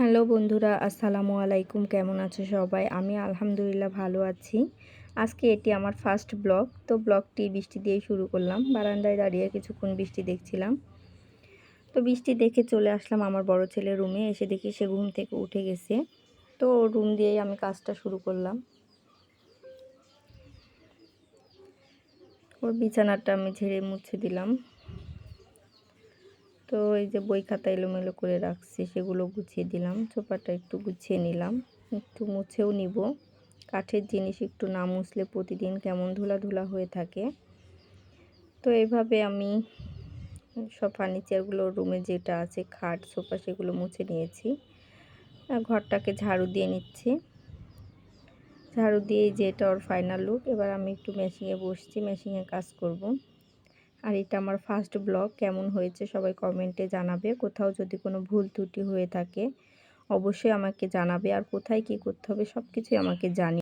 Hello বন্ধুরা, আসসালামু আলাইকুম। কেমন আছো সবাই? আমি আলহামদুলিল্লাহ ভালো আছি। আজকে এটি আমার ফার্স্ট ব্লগ। তো ব্লগটি বৃষ্টি দিয়েই শুরু করলাম। বারান্দায় দাঁড়িয়ে কিছুক্ষণ বৃষ্টি দেখছিলাম। তো বৃষ্টি দেখে চলে আসলাম আমার বড় ছেলের রুমে। এসে দেখি সে ঘুম থেকে উঠে গেছে। তো রুম দিয়েই আমি কাজটা শুরু করলাম। ওর বিছানাটা আমি ঝেড়ে মুছে দিলাম। তো এই যে বই খাতা এলোমেলো করে রাখছি, সেগুলো গুছিয়ে দিলাম। সোফাটা একটু গুছিয়ে নিলাম, একটু মুছেও নিব। কাঠের জিনিস একটু না মুছলে প্রতিদিন কেমন ধুলা ধুলা হয়ে থাকে। তো এইভাবে আমি সব ফার্নিচারগুলো, রুমে যেটা আছে খাট সোফা, সেগুলো মুছে নিয়েছি। ঘরটাকে ঝাড়ু দিয়ে নিচ্ছি। ঝাড়ু দিয়ে যেটা ওর ফাইনাল লুক। এবার আমি একটু মেশিনে বসছি, মেশিনে কাজ করব। আর এটা আমার ফার্স্ট ব্লগ। কেমন হয়েছে সবাই কমেন্টে জানাবে। কোথাও যদি কোনো ভুল ত্রুটি হয়ে থাকে অবশ্যই আমাকে জানাবে। আর কোথায় কী করতে হবে সব কিছুই আমাকে জানিয়ে